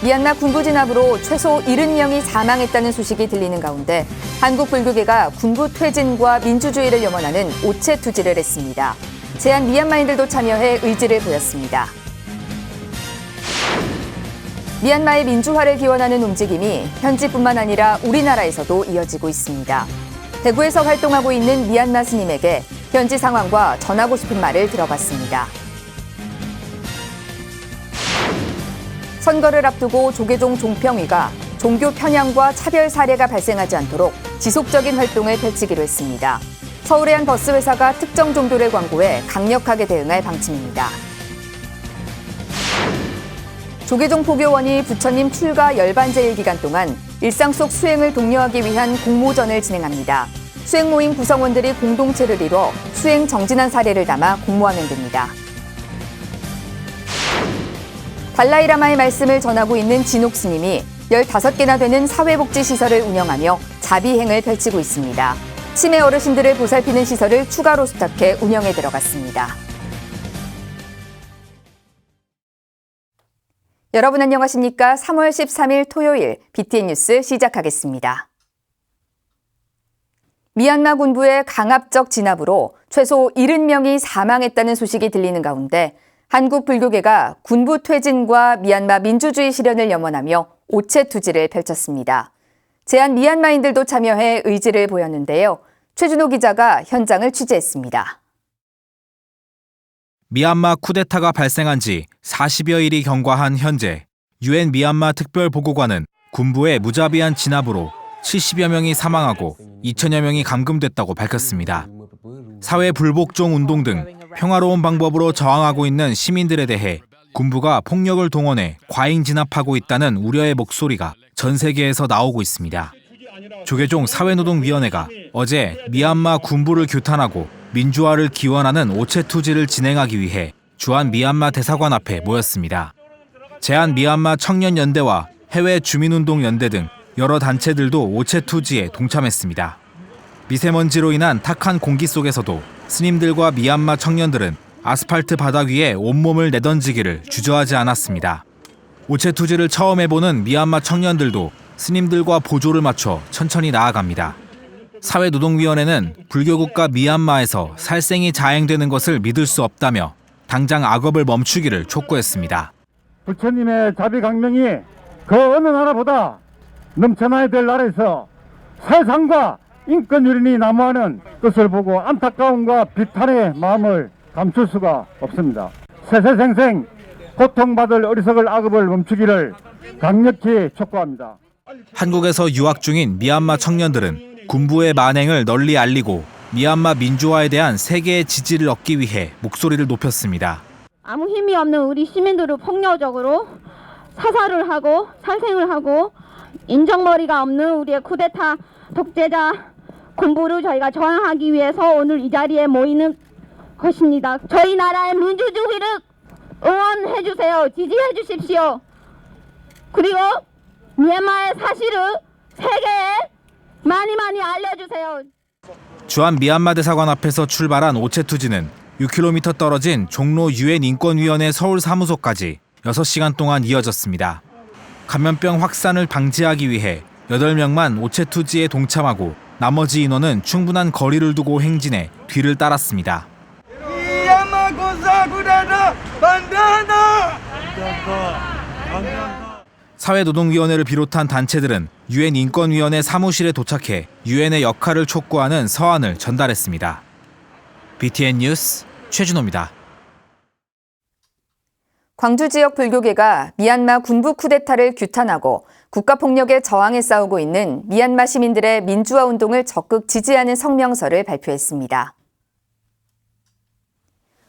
미얀마 군부 진압으로 최소 70명이 사망했다는 소식이 들리는 가운데 한국 불교계가 군부 퇴진과 민주주의를 염원하는 오체 투지를 했습니다. 제한 미얀마인들도 참여해 의지를 보였습니다. 미얀마의 민주화를 기원하는 움직임이 현지뿐만 아니라 우리나라에서도 이어지고 있습니다. 대구에서 활동하고 있는 미얀마 스님에게 현지 상황과 전하고 싶은 말을 들어봤습니다. 선거를 앞두고 조계종 종평위가 종교 편향과 차별 사례가 발생하지 않도록 지속적인 활동을 펼치기로 했습니다. 서울의 한 버스 회사가 특정 종교를 광고해 강력하게 대응할 방침입니다. 조계종 포교원이 부처님 출가 열반제일 기간 동안 일상 속 수행을 독려하기 위한 공모전을 진행합니다. 수행 모임 구성원들이 공동체를 이뤄 수행 정진한 사례를 담아 공모하면 됩니다. 달라이라마의 말씀을 전하고 있는 진옥 스님이 15개나 되는 사회복지시설을 운영하며 자비행을 펼치고 있습니다. 치매 어르신들을 보살피는 시설을 추가로 수탁해 운영에 들어갔습니다. 여러분 안녕하십니까? 3월 13일 토요일 BTN 뉴스 시작하겠습니다. 미얀마 군부의 강압적 진압으로 최소 70명이 사망했다는 소식이 들리는 가운데 한국 불교계가 군부 퇴진과 미얀마 민주주의 실현을 염원하며 오체 투지를 펼쳤습니다. 제한 미얀마인들도 참여해 의지를 보였는데요. 최준호 기자가 현장을 취재했습니다. 미얀마 쿠데타가 발생한 지 40여일이 경과한 현재 UN 미얀마 특별보고관은 군부의 무자비한 진압으로 70여 명이 사망하고 2천여 명이 감금됐다고 밝혔습니다. 사회 불복종 운동 등 평화로운 방법으로 저항하고 있는 시민들에 대해 군부가 폭력을 동원해 과잉 진압하고 있다는 우려의 목소리가 전 세계에서 나오고 있습니다. 조계종 사회노동위원회가 어제 미얀마 군부를 규탄하고 민주화를 기원하는 오체 투지를 진행하기 위해 주한 미얀마 대사관 앞에 모였습니다. 제한 미얀마 청년연대와 해외 주민운동연대 등 여러 단체들도 오체 투지에 동참했습니다. 미세먼지로 인한 탁한 공기 속에서도 스님들과 미얀마 청년들은 아스팔트 바닥 위에 온몸을 내던지기를 주저하지 않았습니다. 오체 투지를 처음 해보는 미얀마 청년들도 스님들과 보조를 맞춰 천천히 나아갑니다. 사회노동위원회는 불교국가 미얀마에서 살생이 자행되는 것을 믿을 수 없다며 당장 악업을 멈추기를 촉구했습니다. 부처님의 자비강명이 그 어느 나라보다 넘쳐나야 될 나라에서 세상과 인권유린이 난무하는 것을 보고 안타까움과 비탄의 마음을 감출 수가 없습니다. 세세생생 고통받을 어리석을 악업을 멈추기를 강력히 촉구합니다. 한국에서 유학 중인 미얀마 청년들은 군부의 만행을 널리 알리고 미얀마 민주화에 대한 세계의 지지를 얻기 위해 목소리를 높였습니다. 아무 힘이 없는 우리 시민들을 폭력적으로 사살을 하고 살생을 하고 인정머리가 없는 우리의 쿠데타 독재자 군부를 저희가 저항하기 위해서 오늘 이 자리에 모이는 것입니다. 저희 나라의 민주주의를 응원해 주세요. 지지해 주십시오. 그리고 미얀마의 사실을 세계에 많이 알려주세요. 주한 미얀마 대사관 앞에서 출발한 오체 투지는 6km 떨어진 종로 UN 인권위원회 서울 사무소까지 6시간 동안 이어졌습니다. 감염병 확산을 방지하기 위해 8명만 오체 투지에 동참하고 나머지 인원은 충분한 거리를 두고 행진해 뒤를 따랐습니다. 사회노동위원회를 비롯한 단체들은 UN 인권위원회 사무실에 도착해 UN의 역할을 촉구하는 서한을 전달했습니다. BTN 뉴스 최준호입니다. 광주 지역 불교계가 미얀마 군부 쿠데타를 규탄하고 국가폭력에 저항해 싸우고 있는 미얀마 시민들의 민주화 운동을 적극 지지하는 성명서를 발표했습니다.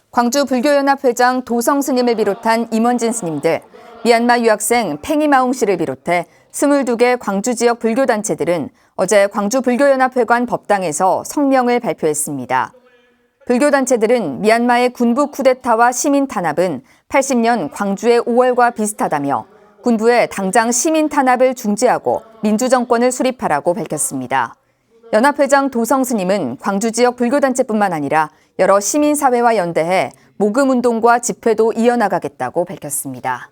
광주 불교연합 회장 도성 스님을 비롯한 임원진 스님들, 미얀마 유학생 팽이마웅 씨를 비롯해 22개 광주 지역 불교단체들은 어제 광주 불교연합회관 법당에서 성명을 발표했습니다. 불교단체들은 미얀마의 군부 쿠데타와 시민 탄압은 80년 광주의 5월과 비슷하다며 군부에 당장 시민 탄압을 중지하고 민주정권을 수립하라고 밝혔습니다. 연합회장 도성 스님은 광주 지역 불교단체뿐만 아니라 여러 시민사회와 연대해 모금운동과 집회도 이어나가겠다고 밝혔습니다.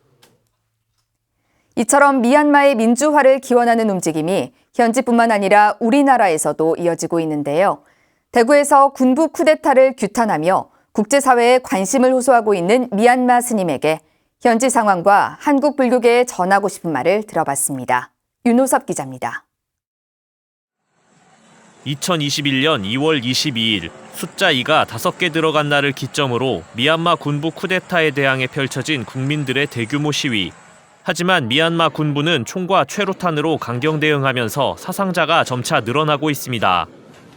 이처럼 미얀마의 민주화를 기원하는 움직임이 현지뿐만 아니라 우리나라에서도 이어지고 있는데요. 대구에서 군부 쿠데타를 규탄하며 국제사회에 관심을 호소하고 있는 미얀마 스님에게 현지 상황과 한국 불교계에 전하고 싶은 말을 들어봤습니다. 윤호섭 기자입니다. 2021년 2월 22일 숫자 2가 5개 들어간 날을 기점으로 미얀마 군부 쿠데타에 대항해 펼쳐진 국민들의 대규모 시위. 하지만 미얀마 군부는 총과 최루탄으로 강경 대응하면서 사상자가 점차 늘어나고 있습니다.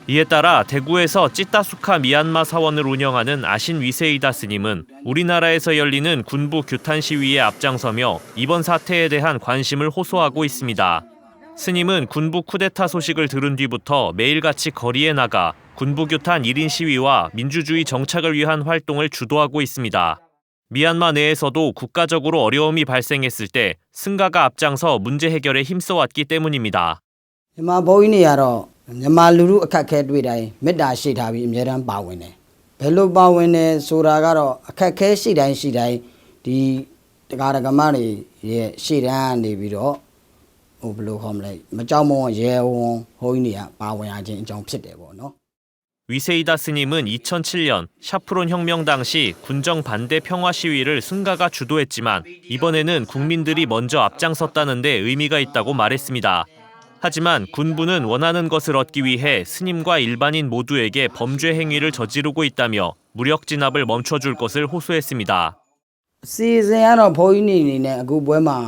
이에 따라 대구에서 찌따수카 미얀마 사원을 운영하는 아신 위세이다 스님은 우리나라에서 열리는 군부 규탄 시위에 앞장서며 이번 사태에 대한 관심을 호소하고 있습니다. 스님은 군부 쿠데타 소식을 들은 뒤부터 매일같이 거리에 나가 군부 규탄 1인 시위와 민주주의 정착을 위한 활동을 주도하고 있습니다. 미얀마 내에서도 국가적으로 어려움이 발생했을 때 승가가 앞장서 문제 해결에 힘써왔기 때문입니다.မြန်မာလူထုအခက်အခဲတွေ့တိုင်းမေတ္တာရှိထားပြီးအမြဲတမ်းပါဝင်တယ်။ဘယ်လိုပါဝင်တယ်ဆိုတာကတော့အခက်အခဲရှိတိုင်းဒီတရားဓမ္မတွေရဲ့ရှေ့တန်းကနေပြီးတော့ဘယ်လိုခေါ်မလဲမကြောက်မဝရဲဝံဟိုးကြီးတွေကပါဝင်ရခြင်းအကြောင်းဖြစ်တယ်ပေါ့နော် 위세이다 스님은 2007년 샤프론 혁명 당시 군정 반대 평화 시위를 승가가 주도했지만 이번에는 국민들이 먼저 앞장섰다는 데 의미가 있다고 말했습니다. 하지만 군부는 원하는 것을 얻기 위해 스님과 일반인 모두에게 범죄 행위를 저지르고 있다며 무력 진압을 멈춰줄 것을 호소했습니다. စီစဉ်ရတော့ဘုန်းကြီးနေနဲ့အခုပွဲမှာ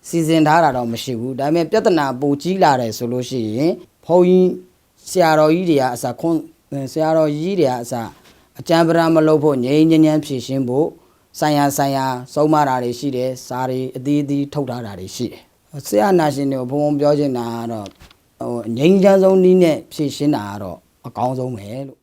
စီစဉ်ထားတာတော့မရှိဘူးဒါပေမဲ့ပြဿနာပိုကြီးလာတယ်ဆိုလို့ရှိရင်ဘုန်းကြီးဆရာတော်ကြီးတွေကအစခွန်ဆရာတော်ကြီးတွေကအစအကြံပရမလုပ်ဖို့ငြိမ်းချမ်းဖြည့်ရှင်းဖို့ဆိုင်ရာစုံမတာတွေရှိတယ်စာတွေအသီးသီးထုတ်ထားတာတွေရှိတယ် ဆရာနာရှင်တွေကိုဘုံပြောချင်တာကတော့ငြိမ်းချမ်းဆုံးနည်းနဲ့ဖြည့်ရှင်းတာကတော့အကောင်းဆုံးပဲလို့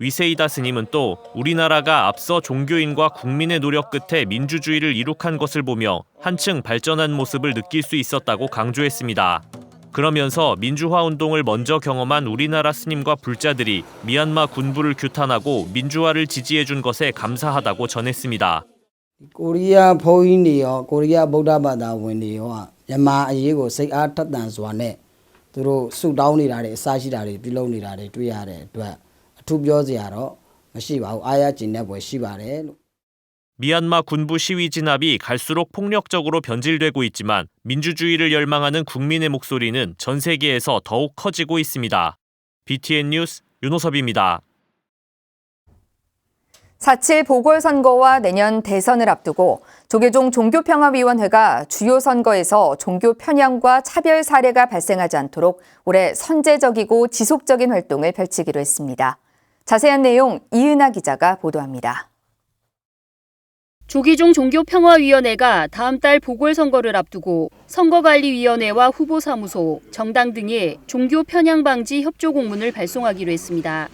위세이다 스님은 또 우리나라가 앞서 종교인과 국민의 노력 끝에 민주주의를 이룩한 것을 보며 한층 발전한 모습을 느낄 수 있었다고 강조했습니다. 그러면서 민주화 운동을 먼저 경험한 우리나라 스님과 불자들이 미얀마 군부를 규탄하고 민주화를 지지해준 것에 감사하다고 전했습니다. ကိုရီးယားဘုန်းကြီးတွေရောကိုရီးယားဗုဒ္ဓဘာသာဝင်တွေရောမြန်မာအရေးကိုစိတ်အားထက်သန်စွာနဲ့သူတို့ဆုတောင်းနေတာတွေအစရှိတာတွေပြုလုပ်နေတာတွေတွေ့ရတဲ့အတွက်အထူးပြောစရာတော့မရှိပါဘူးအားရကျင်တဲ့ဘွယ်ရှိပါတယ်လို့ 미얀마 군부 시위 진압이 갈수록 폭력적으로 변질되고 있지만 민주주의를 열망하는 국민의 목소리는 전 세계에서 더욱 커지고 있습니다. BTN 뉴스 윤호섭입니다. 4.7 보궐선거와 내년 대선을 앞두고 조계종 종교평화위원회가 주요 선거에서 종교 편향과 차별 사례가 발생하지 않도록 올해 선제적이고 지속적인 활동을 펼치기로 했습니다. 자세한 내용 이은하 기자가 보도합니다. 조계종 종교평화위원회가 다음 달 보궐선거를 앞두고 선거관리위원회와 후보사무소, 정당 등에 종교 편향 방지 협조 공문을 발송하기로 했습니다.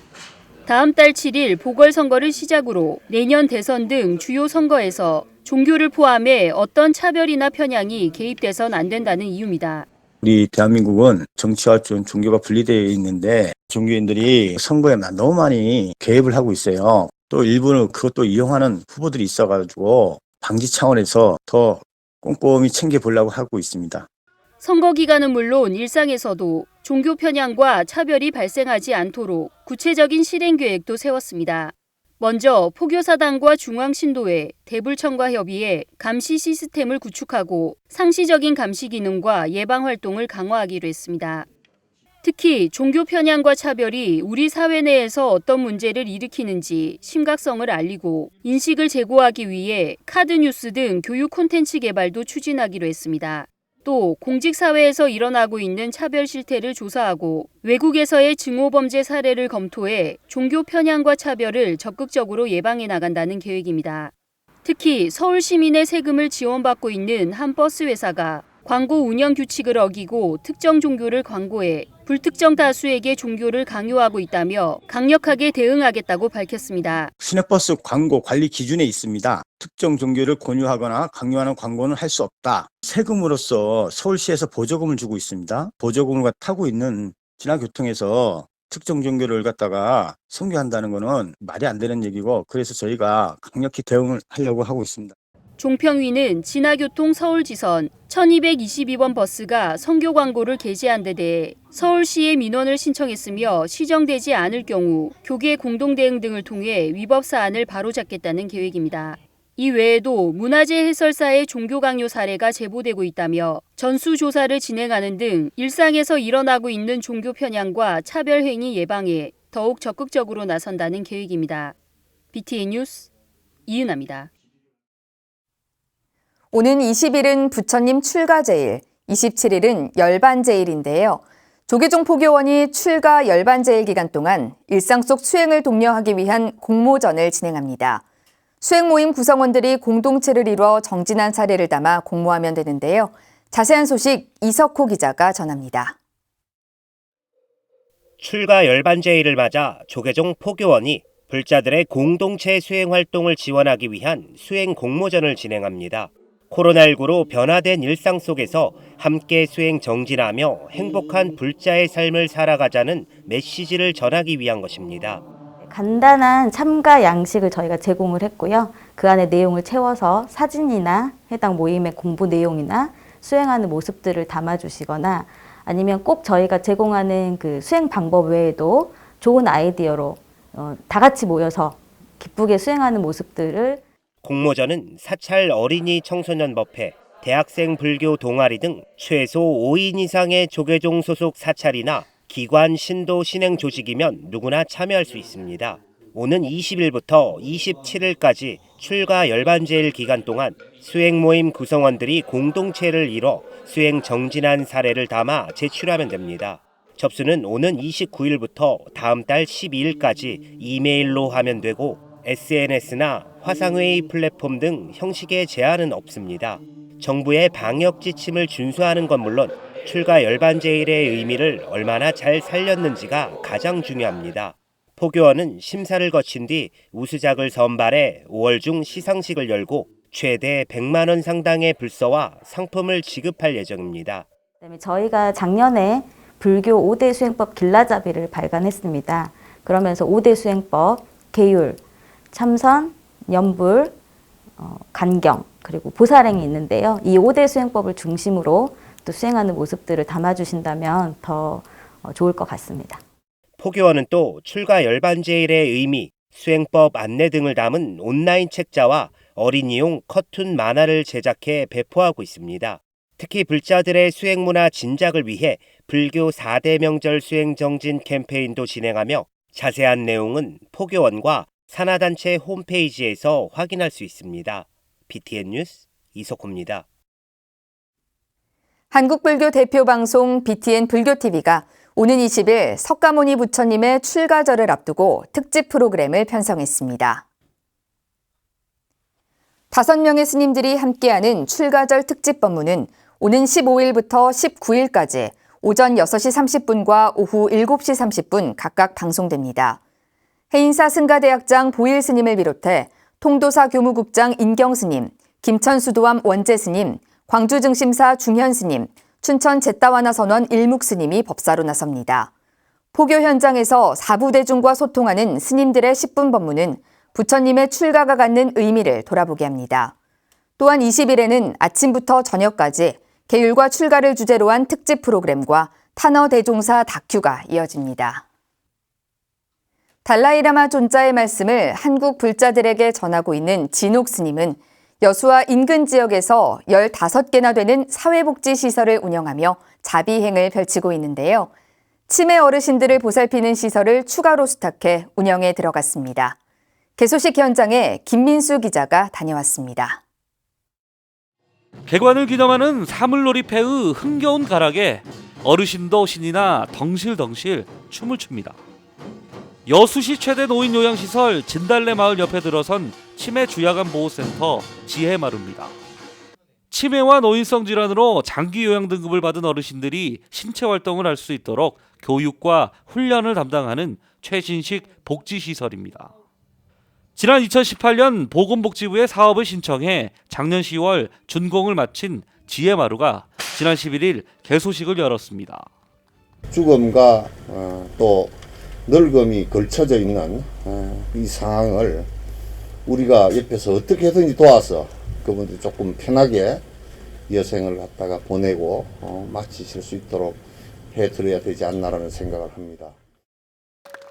다음 달 7일 보궐선거를 시작으로 내년 대선 등 주요 선거에서 종교를 포함해 어떤 차별이나 편향이 개입돼선 안 된다는 이유입니다. 우리 대한민국은 정치와 종교가 분리되어 있는데 종교인들이 선거에 너무 많이 개입을 하고 있어요. 또 일부는 그것도 이용하는 후보들이 있어가지고 방지 차원에서 더 꼼꼼히 챙겨보려고 하고 있습니다. 선거 기간은 물론 일상에서도 종교 편향과 차별이 발생하지 않도록 구체적인 실행 계획도 세웠습니다. 먼저 포교사당과 중앙신도회, 대불청과 협의해 감시 시스템을 구축하고 상시적인 감시 기능과 예방 활동을 강화하기로 했습니다. 특히 종교 편향과 차별이 우리 사회 내에서 어떤 문제를 일으키는지 심각성을 알리고 인식을 제고하기 위해 카드뉴스 등 교육 콘텐츠 개발도 추진하기로 했습니다. 또 공직사회에서 일어나고 있는 차별 실태를 조사하고 외국에서의 증오범죄 사례를 검토해 종교 편향과 차별을 적극적으로 예방해 나간다는 계획입니다. 특히 서울 시민의 세금을 지원받고 있는 한 버스 회사가 광고 운영 규칙을 어기고 특정 종교를 광고해 불특정 다수에게 종교를 강요하고 있다며 강력하게 대응하겠다고 밝혔습니다. 시내버스 광고 관리 기준에 있습니다. 특정 종교를 권유하거나 강요하는 광고는 할 수 없다. 세금으로서 서울시에서 보조금을 주고 있습니다. 보조금을 타고 있는 진화교통에서 특정 종교를 갖다가 선교한다는 것은 말이 안 되는 얘기고 그래서 저희가 강력히 대응을 하려고 하고 있습니다. 종평위는 진화교통 서울지선 1222번 버스가 선교 광고를 게재한 데 대해 서울시에 민원을 신청했으며 시정되지 않을 경우 교계 공동대응 등을 통해 위법 사안을 바로잡겠다는 계획입니다. 이 외에도 문화재 해설사의 종교 강요 사례가 제보되고 있다며 전수조사를 진행하는 등 일상에서 일어나고 있는 종교 편향과 차별 행위 예방에 더욱 적극적으로 나선다는 계획입니다. BTN 뉴스 이은아입니다. 오는 20일은 부처님 출가제일, 27일은 열반제일인데요. 조계종 포교원이 출가 열반제일 기간 동안 일상 속 수행을 독려하기 위한 공모전을 진행합니다. 수행 모임 구성원들이 공동체를 이뤄 정진한 사례를 담아 공모하면 되는데요. 자세한 소식 이석호 기자가 전합니다. 출가 열반제일을 맞아 조계종 포교원이 불자들의 공동체 수행 활동을 지원하기 위한 수행 공모전을 진행합니다. 코로나19로 변화된 일상 속에서 함께 수행 정진하며 행복한 불자의 삶을 살아가자는 메시지를 전하기 위한 것입니다. 간단한 참가 양식을 저희가 제공을 했고요. 그 안에 내용을 채워서 사진이나 해당 모임의 공부 내용이나 수행하는 모습들을 담아주시거나 아니면 꼭 저희가 제공하는 그 수행 방법 외에도 좋은 아이디어로 다 같이 모여서 기쁘게 수행하는 모습들을 공모전은 사찰 어린이 청소년 법회, 대학생 불교 동아리 등 최소 5인 이상의 조계종 소속 사찰이나 기관 신도 신행 조직이면 누구나 참여할 수 있습니다. 오는 20일부터 27일까지 출가 열반제일 기간 동안 수행 모임 구성원들이 공동체를 이뤄 수행 정진한 사례를 담아 제출하면 됩니다. 접수는 오는 29일부터 다음 달 12일까지 이메일로 하면 되고 SNS나 화상회의 플랫폼 등 형식의 제한은 없습니다. 정부의 방역 지침을 준수하는 건 물론 출가 열반제일의 의미를 얼마나 잘 살렸는지가 가장 중요합니다. 포교원은 심사를 거친 뒤 우수작을 선발해 5월 중 시상식을 열고 최대 100만 원 상당의 불서와 상품을 지급할 예정입니다. 그다음에 저희가 작년에 불교 5대 수행법 길라잡이를 발간했습니다. 그러면서 5대 수행법, 계율, 참선, 연불, 간경, 그리고 보살행이 있는데요. 이 5대 수행법을 중심으로 또 수행하는 모습들을 담아주신다면 더 좋을 것 같습니다. 포교원은 또 출가 열반제일의 의미, 수행법 안내 등을 담은 온라인 책자와 어린이용 커툰 만화를 제작해 배포하고 있습니다. 특히 불자들의 수행문화 진작을 위해 불교 4대 명절 수행 정진 캠페인도 진행하며 자세한 내용은 포교원과 산하단체 홈페이지에서 확인할 수 있습니다. BTN 뉴스 이석호입니다. 한국불교 대표 방송 BTN 불교TV가 오는 20일 석가모니 부처님의 출가절을 앞두고 특집 프로그램을 편성했습니다. 5명의 스님들이 함께하는 출가절 특집 법문은 오는 15일부터 19일까지 오전 6시 30분과 오후 7시 30분 각각 방송됩니다. 해인사 승가대학장 보일 스님을 비롯해 통도사 교무국장 인경 스님, 김천 수도암 원재 스님, 광주 증심사 중현 스님, 춘천 제따와나 선원 일묵 스님이 법사로 나섭니다. 포교 현장에서 사부대중과 소통하는 스님들의 10분 법문은 부처님의 출가가 갖는 의미를 돌아보게 합니다. 또한 20일에는 아침부터 저녁까지 계율과 출가를 주제로 한 특집 프로그램과 탄어 대종사 다큐가 이어집니다. 달라이라마 존자의 말씀을 한국 불자들에게 전하고 있는 진옥 스님은 여수와 인근 지역에서 15개나 되는 사회복지시설을 운영하며 자비행을 펼치고 있는데요. 치매 어르신들을 보살피는 시설을 추가로 수탁해 운영에 들어갔습니다. 개소식 현장에 김민수 기자가 다녀왔습니다. 개관을 기념하는 사물놀이패의 흥겨운 가락에 어르신도 신이나 덩실덩실 춤을 춥니다. 여수시 최대 노인 요양시설 진달래 마을 옆에 들어선 치매 주야간 보호센터 지혜마루입니다. 치매와 노인성 질환으로 장기 요양 등급을 받은 어르신들이 신체 활동을 할 수 있도록 교육과 훈련을 담당하는 최신식 복지시설입니다. 지난 2018년 보건복지부에 사업을 신청해 작년 10월 준공을 마친 지혜마루가 지난 11일 개소식을 열었습니다. 죽음과 또 늙음이 걸쳐져 있는 이 상황을 우리가 옆에서 어떻게 해서든지 도와서 그분들 조금 편하게 여생을 갖다가 보내고 마치실 수 있도록 해드려야 되지 않나라는 생각을 합니다.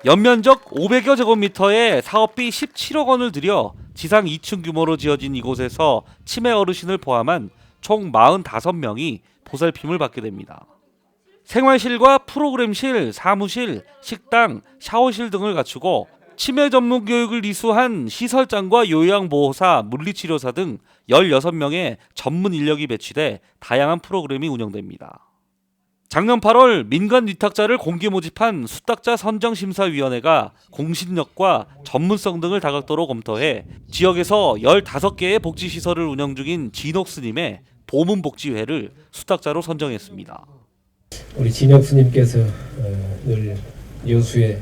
연면적 500여 제곱미터에 사업비 17억 원을 들여 지상 2층 규모로 지어진 이곳에서 치매 어르신을 포함한 총 45명이 보살핌을 받게 됩니다. 생활실과 프로그램실, 사무실, 식당, 샤워실 등을 갖추고 치매 전문 교육을 이수한 시설장과 요양보호사, 물리치료사 등 16명의 전문 인력이 배치돼 다양한 프로그램이 운영됩니다. 작년 8월 민간 위탁자를 공개 모집한 수탁자 선정심사위원회가 공신력과 전문성 등을 다각도로 검토해 지역에서 15개의 복지시설을 운영 중인 진옥스님의 보문복지회를 수탁자로 선정했습니다. 우리 진옥스님께서 늘 여수의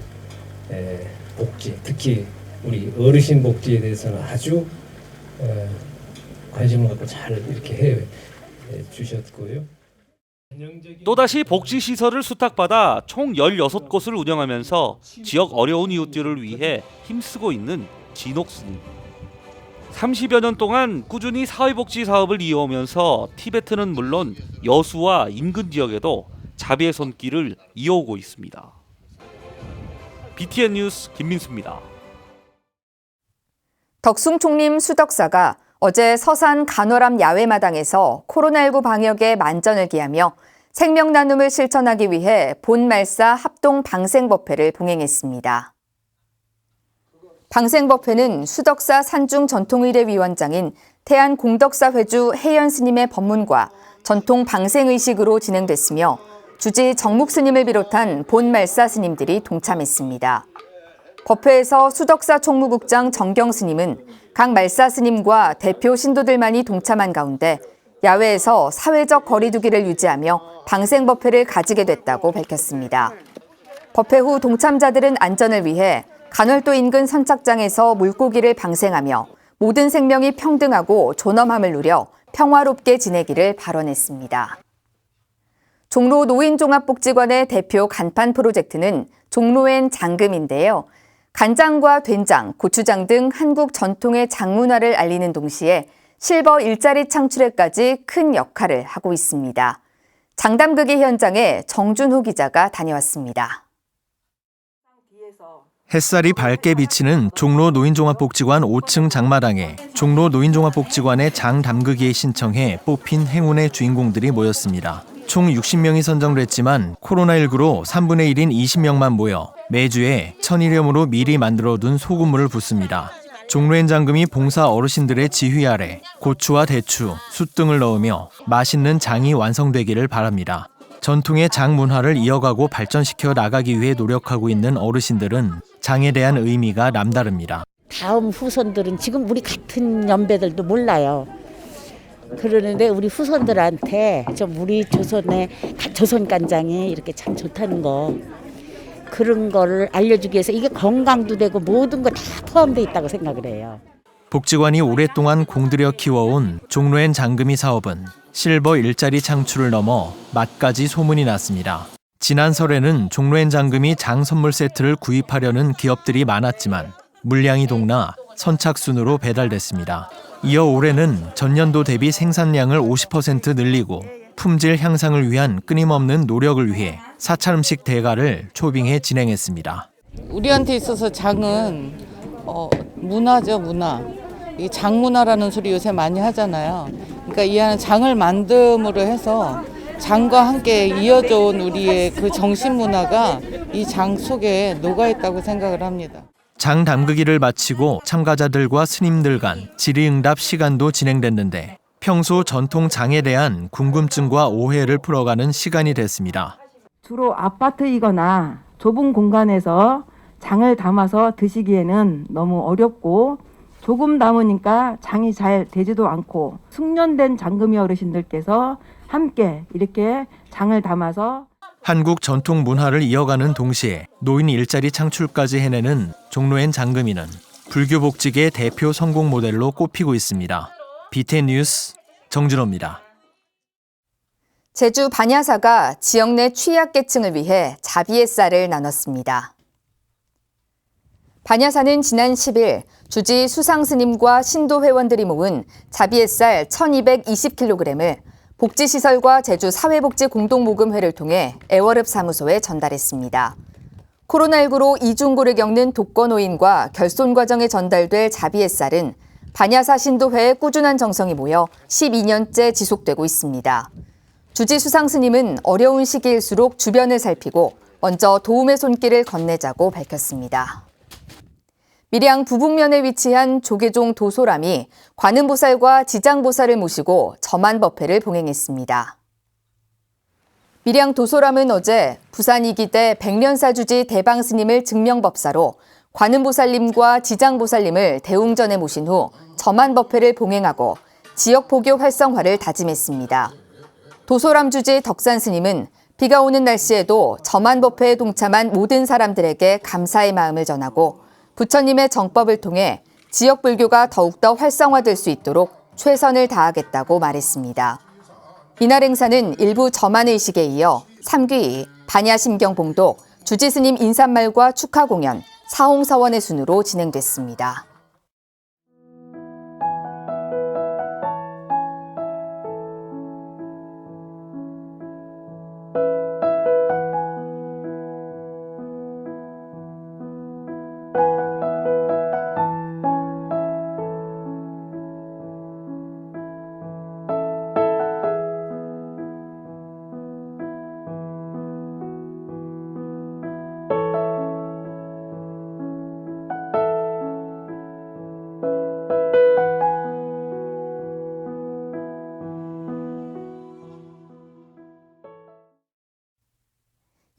복지, 특히 우리 어르신 복지에 대해서는 아주 관심을 갖고 잘 이렇게 해 주셨고요. 또다시 복지시설을 수탁받아 총 16곳을 운영하면서 지역 어려운 이웃들을 위해 힘쓰고 있는 진옥스님. 30여 년 동안 꾸준히 사회복지 사업을 이어오면서 티베트는 물론 여수와 인근 지역에도 자비의 손길을 이어오고 있습니다. BTN 뉴스 김민수입니다. 덕숭 총림 수덕사가 어제 서산 간월암 야외마당에서 코로나19 방역에 만전을 기하며 생명 나눔을 실천하기 위해 본말사 합동 방생법회를 봉행했습니다. 방생법회는 수덕사 산중 전통의례위원장인 태안공덕사 회주 혜연 스님의 법문과 전통 방생의식으로 진행됐으며 주지 정묵 스님을 비롯한 본말사 스님들이 동참했습니다. 법회에서 수덕사 총무국장 정경 스님은 각 말사 스님과 대표 신도들만이 동참한 가운데 야외에서 사회적 거리두기를 유지하며 방생법회를 가지게 됐다고 밝혔습니다. 법회 후 동참자들은 안전을 위해 간월도 인근 선착장에서 물고기를 방생하며 모든 생명이 평등하고 존엄함을 누려 평화롭게 지내기를 발언했습니다. 종로 노인종합복지관의 대표 간판 프로젝트는 종로엔 장금인데요. 간장과 된장, 고추장 등 한국 전통의 장문화를 알리는 동시에 실버 일자리 창출에까지 큰 역할을 하고 있습니다. 장담극의 현장에 정준호 기자가 다녀왔습니다. 햇살이 밝게 비치는 종로 노인종합복지관 5층 장마당에 종로 노인종합복지관의 장담그기에 신청해 뽑힌 행운의 주인공들이 모였습니다. 총 60명이 선정됐지만 코로나19로 3분의 1인 20명만 모여 매주에 1,000일염으로 미리 만들어둔 소금물을 붓습니다. 종로엔 장금이 봉사 어르신들의 지휘 아래 고추와 대추, 숯 등을 넣으며 맛있는 장이 완성되기를 바랍니다. 전통의 장 문화를 이어가고 발전시켜 나가기 위해 노력하고 있는 어르신들은 장에 대한 의미가 남다릅니다. 다음 후손들은 지금 우리 같은 연배들도 몰라요. 그러는데 우리 후손들한테 좀 우리 조선의 조선 간장이 이렇게 참 좋다는 거, 그런 거를 알려주기 위해서 이게 건강도 되고 모든 거 다 포함되어 있다고 생각을 해요. 복지관이 오랫동안 공들여 키워온 종로엔 장금이 사업은 실버 일자리 창출을 넘어 맛까지 소문이 났습니다. 지난 설에는 종로엔 장금이 장 선물 세트를 구입하려는 기업들이 많았지만 물량이 동나 선착순으로 배달됐습니다. 이어 올해는 전년도 대비 생산량을 50% 늘리고 품질 향상을 위한 끊임없는 노력을 위해 사찰 음식 대가를 초빙해 진행했습니다. 우리한테 있어서 장은 문화죠, 문화. 이 장문화라는 소리 요새 많이 하잖아요. 그러니까 이 안에 장을 만듦으로 해서 장과 함께 이어져 온 우리의 그 정신 문화가 이 장 속에 녹아 있다고 생각을 합니다. 장 담그기를 마치고 참가자들과 스님들 간 질의응답 시간도 진행됐는데 평소 전통 장에 대한 궁금증과 오해를 풀어가는 시간이 됐습니다. 주로 아파트이거나 좁은 공간에서 장을 담아서 드시기에는 너무 어렵고 조금 담으니까 장이 잘 되지도 않고 숙련된 장금이 어르신들께서 함께 이렇게 장을 담아서 한국 전통 문화를 이어가는 동시에 노인 일자리 창출까지 해내는 종로엔 장금이는 불교 복지계 대표 성공 모델로 꼽히고 있습니다. BTN 뉴스 정준호입니다. 제주 반야사가 지역 내 취약계층을 위해 자비의 쌀을 나눴습니다. 반야사는 지난 10일 주지 수상스님과 신도 회원들이 모은 자비햇살 1220kg을 복지시설과 제주사회복지공동모금회를 통해 애월읍 사무소에 전달했습니다. 코로나19로 이중고를 겪는 독거노인과 결손 과정에 전달될 자비햇살은 반야사 신도회의 꾸준한 정성이 모여 12년째 지속되고 있습니다. 주지 수상스님은 어려운 시기일수록 주변을 살피고 먼저 도움의 손길을 건네자고 밝혔습니다. 밀양 부북면에 위치한 조계종 도소람이 관음보살과 지장보살을 모시고 점안법회를 봉행했습니다. 밀양 도소람은 어제 부산 이기대 백년사주지 대방스님을 증명법사로 관음보살님과 지장보살님을 대웅전에 모신 후 점안법회를 봉행하고 지역 포교 활성화를 다짐했습니다. 도소람 주지 덕산스님은 비가 오는 날씨에도 점안법회에 동참한 모든 사람들에게 감사의 마음을 전하고 부처님의 정법을 통해 지역 불교가 더욱더 활성화될 수 있도록 최선을 다하겠다고 말했습니다. 이날 행사는 일부 점안의식에 이어 삼귀, 반야심경봉독, 주지스님 인사말과 축하 공연, 사홍서원의 순으로 진행됐습니다.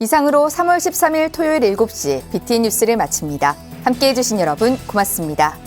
이상으로 3월 13일 토요일 7시 BTN 뉴스를 마칩니다. 함께해 주신 여러분 고맙습니다.